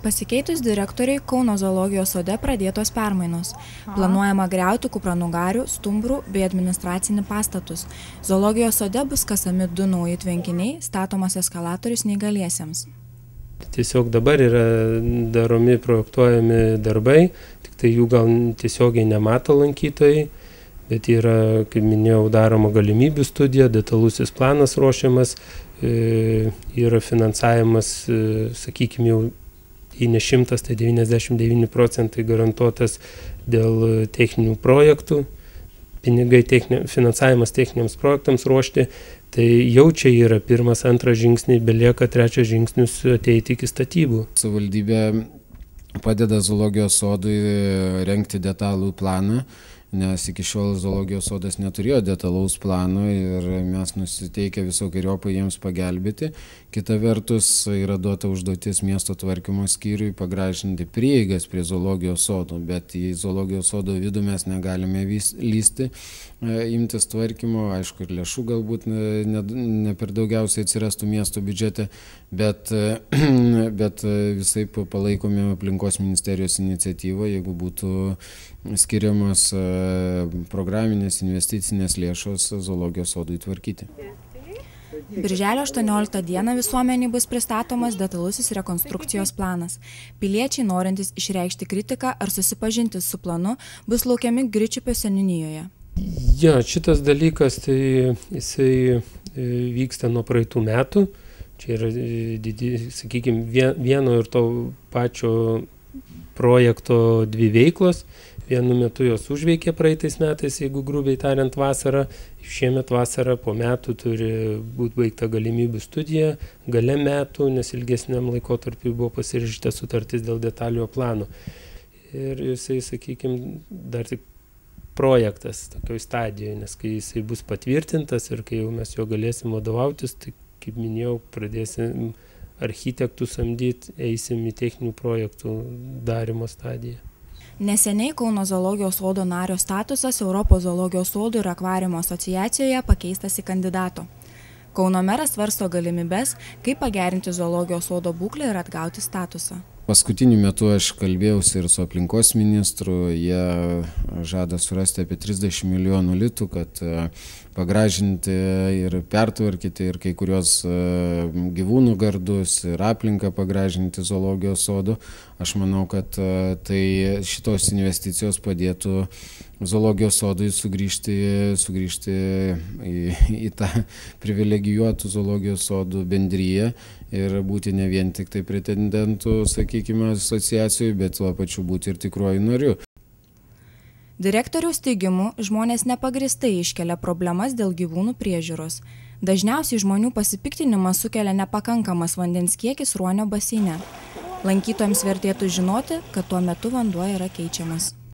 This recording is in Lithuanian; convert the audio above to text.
Pasikeitus direktoriai Kauno zoologijos sode pradėtos permainos. Planuojama griauti kupranugarių, stumbrų bei administracinį pastatus. Zoologijos sode bus kasami 2 nauji tvenkiniai, statomas eskalatorius neįgaliesiems. Tiesiog dabar yra daromi projektuojami darbai, tik tai jų gal tiesiogiai nemato lankytojai, bet yra, kaip minėjau, daroma galimybių studija, detalusis planas ruošiamas, yra finansavimas, sakykime, jau į ne 100, tai 99% garantuotas dėl techninių projektų, pinigai, finansavimas techniniams projektams ruošti, tai jau čia yra pirmas, antras žingsniai, belieka trečias žingsnius ateiti iki statybų. Savivaldybė padeda zoologijos sodui rengti detalų planą, nes iki šiol zoologijos sodas neturėjo detalaus plano ir mes nusiteikę visokiojopai jiems pagelbėti. Kita vertus yra duota užduotis miesto tvarkymo skyriui pagražinti prieigas prie zoologijos sodų, bet į zoologijos sodo vidų mes negalime lysti, imtis tvarkymo, aišku, ir lėšų galbūt ne per daugiausiai atsirastų miesto biudžete, bet visai palaikome aplinkos ministerijos iniciatyvą, jeigu būtų skiriamos programinės investicinės lėšos zoologijos sodui tvarkyti. Birželio 18 dieną visuomeniai bus pristatomas detalusis rekonstrukcijos planas. Piliečiai, norintys išreikšti kritiką ar susipažinti su planu, bus laukiami Gričiupio seniūnijoje. Ja, šitas dalykas, tai jisai vyksta nuo praeitų metų. Čia yra, sakykime, vieno ir to pačio projekto 2 veiklos. Vienu metu jos užveikė praeitais metais, jeigu grubiai tariant vasarą. Šiemet vasarą po metų turi būti baigta galimybių studija, gale metų, nes ilgesniam laikotarpiu buvo pasirašyta sutartis dėl detaliojo plano. Ir jisai, sakykime, dar tik projektas tokioj stadijoje, nes kai jisai bus patvirtintas ir kai jau mes jo galėsim vadovautis, tai, kaip minėjau, pradėsim architektų samdyti, eisim į techninių projektų darymo stadiją. Neseniai Kauno zoologijos sodo nario statusas Europos zoologijos sodų ir akvariumo asociacijoje pakeistas į kandidato. Kauno meras svarsto galimybes, kaip pagerinti zoologijos sodo būklę ir atgauti statusą. Paskutiniu metu aš kalbėjausi ir su aplinkos ministru, jie žada surasti apie 30 milijonų litų, kad pagražinti ir pertvarkyti ir kai kurios gyvūnų gardus ir aplinką pagražinti zoologijos sodų. Aš manau, kad tai šitos investicijos padėtų zoologijos sodui sugrįžti į tą privilegijuotų zoologijos sodų bendriją ir būti ne vien tik tai pretendentų, sakykime, asociacijų, bet tuo pačiu būti ir tikruoju nariu. Direktoriaus teigimu, žmonės nepagristai iškelia problemas dėl gyvūnų priežiūros. Dažniausiai žmonių pasipiktinimą sukelia nepakankamas vandens kiekis Ruonio baseine. Lankytojams vertėtų žinoti, kad tuo metu vanduo yra keičiamas.